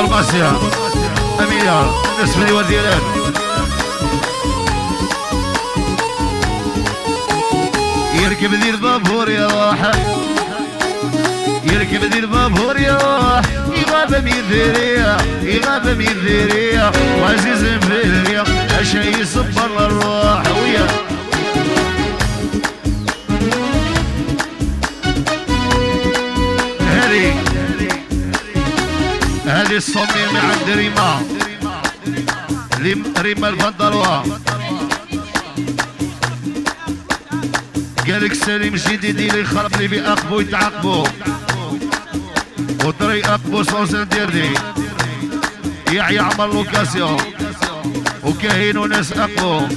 فرماسيا أميرة بالنسبة لي وديران يركب ذي البابور يا راح يركب ذي البابور يا راح يغاب من ذرية يغاب من ذرية وعزيز في الريح عشا يصبر الروح ويا هذه الصميم عند ريما ريما الفندروة قالك سليم جديدي اللي خرب لي بأقبو يتعاقبو وطريق أقبو صوصن ديردي يحيى عمر لوكاسيو وكاهين وناس أقبو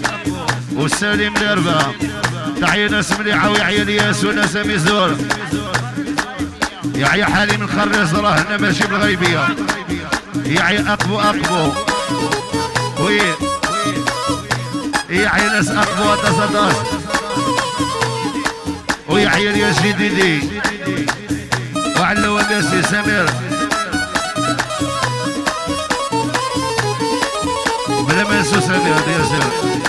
وسليم دربة تحية ناس مليحة ويحيى الياس وناس ميزور يحيى حالي من خريص راهنا ماشي بالغيبية يحيى أقبو وي يحيى ناس أقبو أتصداس ويحيى الياس جديدي وعلو الناسي سمير بلا ما نسو سمير دير سمير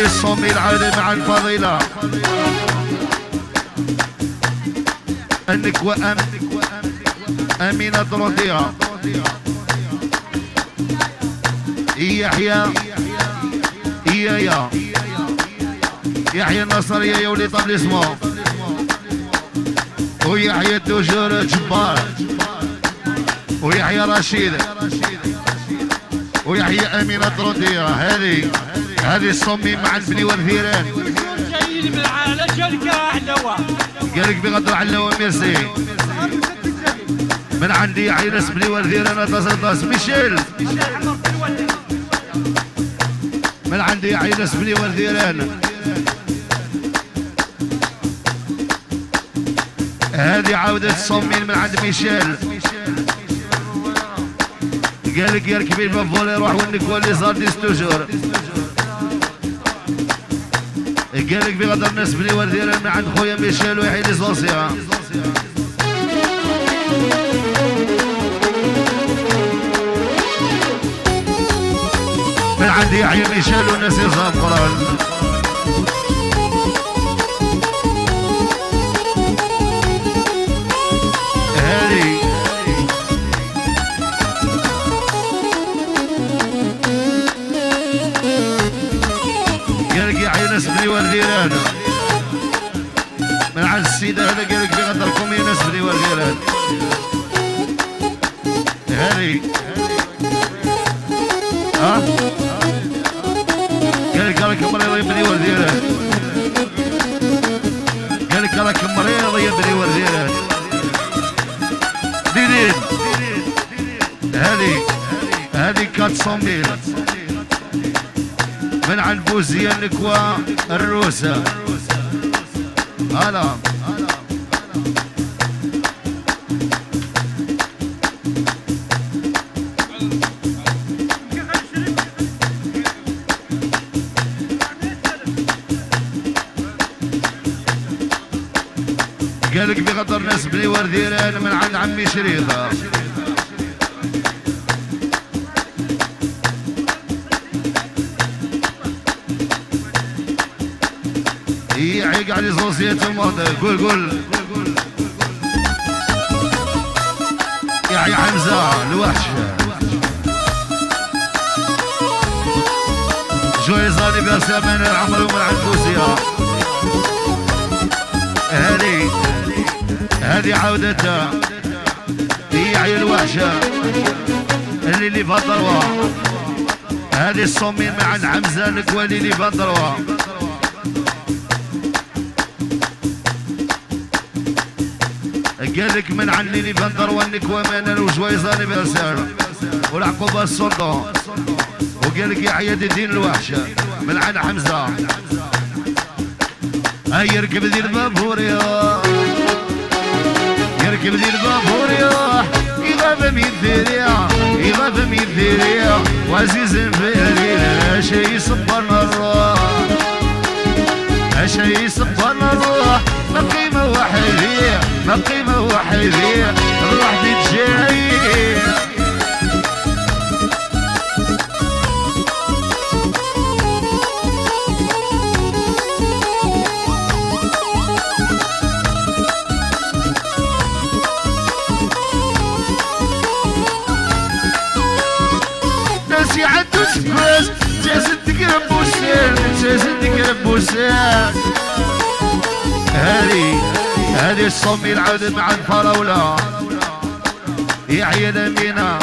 هذه الصومي العادة مع الفضيلة أنك أمينة طرودية يحيى النصرية يا ولي طبل اسمه ويحيى الدجور جبار ويحيى رشيد ويحيى أمينة طرودية هذه الصمي مع البني والثيران جايين من العالة شركة علوة قالك بغدر علوة ميرسي من عندي يحيى ناس بني والثيران تصداس ميشيل من عندي يحيى ناس بني والثيران هذه عودة الصمين من عند ميشيل قالك يركب البافول يروح وينك واللي صار ديستوجور قالك بغدر الناس بني ورديران من عند خويا ميشيل ويحيى ليزونسيا من عند يحيى ميشيل والناس يصاب قران هذه ناس بني والديران من عند السيدة هذا قالك بغدركم يا ناس بني والديران هذه قالك راكم مريض يا بني والديران قالك راكم مريض يا بني والديران ديرين هذه 400 ميل من عند بوزية النكوى الروسة هلا قالك بغدر ناس بني ورديران من عند عمي شريطة علي زوزية الموند قول يحيى حمزة الوحش جويز انيفرسير من العمر ومن العنفوسية هذه عودتها يحيى الوحشة اللي فضلوا هذه الصومين مع الحمزة الكوالي اللي فضلوا قالك من عن اللي فندر والنكوى مانا وجويزاني بأسار والعقوبة السلطة وقالك يحيى الدين الوحشة من عن حمزة هاي يركب ذي البابوريا يركب ذي البابوريا يغاب من ثريا يغاب من ثريا وعزيز في الليل شي يصبرنا الروح شي يصبرنا الروح ما قيمة وحدية ما قيمة وحدية الروح دي تجاي ناسي عدو سكوز جازتك ربوسين جازتك ربوسين هذه الصومي العودة مع الفراولة يحيى الأمينة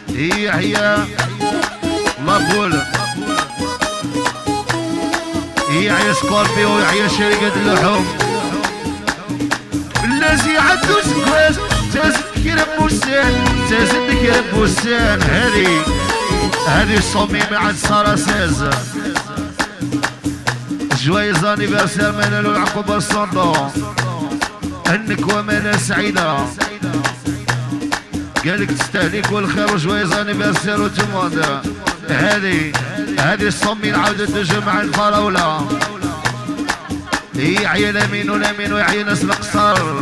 يحيى مقبول يحيى سكوربيو يحيى شركة اللحوم الذي عدو سكواز تازدك ربوسان تازدك ربوسان هذه الصومي مع السراساز جويز انيفرسير منالو العقوبة الصندوق النكوة مانا سعيدة قالك تستهلك والخير وجويز انيفرسير وتموند هذه الصمي العودة تجمع الفراولة يحيى الامين ويحيى ناس القصر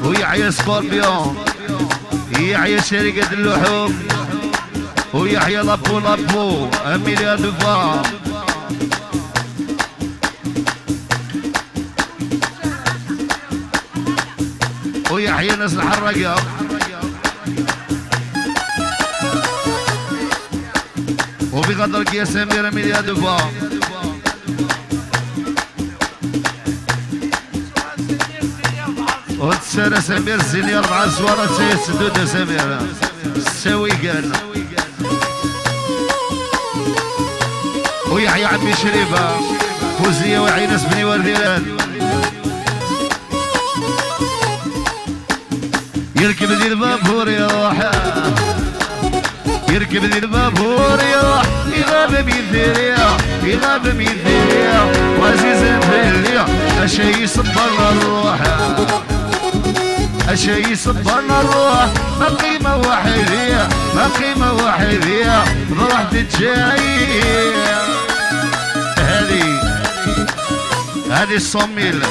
ويحيى سكوربيون يحيى شركة اللحوم ويحيى لابو اميليا دوفا ويحيى ناس الحرقة وبقدرك يا سمير اميليا دوفا وتسالى سمير السيني 4 سوارات سدود سمير الساوي قال ويحيى عمي شريفة فوزية ويحيى ناس بني ورديران يركب ذي البابور يروح يركب ذي البابور يروح يغاب من ثريا يغاب من ثريا وعزيز في الليل اشي يصبرنا الروح اشي يصبرنا الروح ما قيمة وحدية ما قيمة وحدية بروح تتجاي هذه 100 000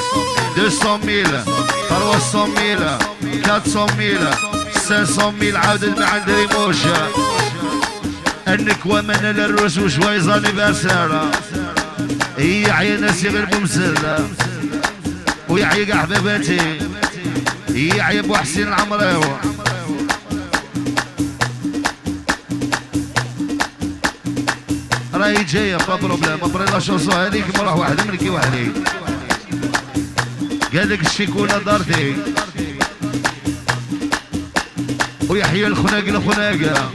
200 000 300 400 500 عاودت مع دريموش النكوة من الروس وشويز انيفرسير يحيى ناس يغلبوا مسلة ويحيى كاع حباباتي يحيى بو حسين العمراوي راهي جاية با بروبليم ابري لا شونسو هذيك مروح وحدة ملكي وحدي قالك الشيكولة دارتي ويحيى الخناقة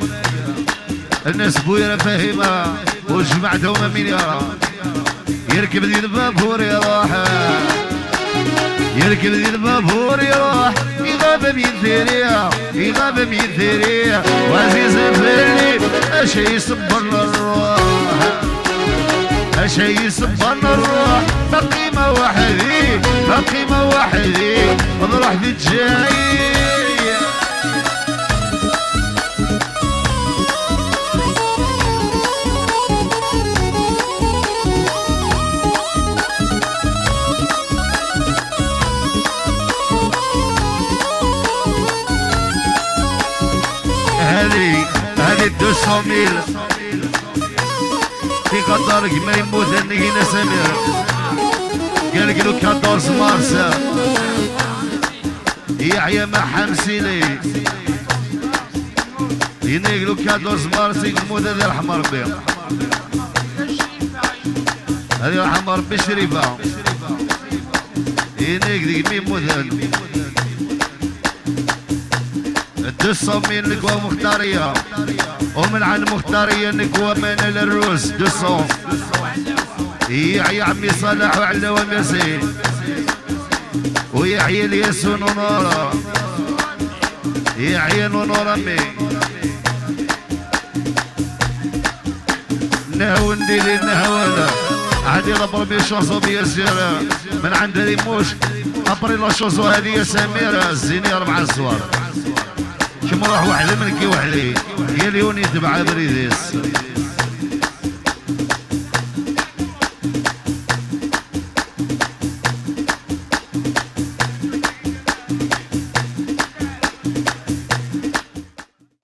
الناس بويرة فاهمة وجمعتهم من يرى يركب ذي البابور يروح يركب ذي البابور يروح يغاب من ثريا يغاب من ثريا وعزيز فيلي اشي يصبرنا الروح اشي يصبرنا الروح ما قيمة وحدي ما قيمة وحدي ونروح ذي الجاي هذه 200,000 في قطرك ما يموت النقينا سمير قال لك لو 14 مارس يحيى مع حمسيلي ينقلوا 14 مارس يقدموا هذا يرحم ربي هذه يرحم ربي شريفه ينقل مين مذهل دسوا من القوى مختاريه ومن عن مختاريه نكوى من الروس دسوا يحيى عمي صالح وعلى ومسي ويحيى الياسون ونورا يحيى ونورا مي نهو نديري نهوانا عادي ربي شوصو بيا سيرة من عند ريموش ابري لا شوصو هذه يا سميرة الزيني 4 صوار كيما راح وحده من كي وحدي يا ليوني تبع بريديس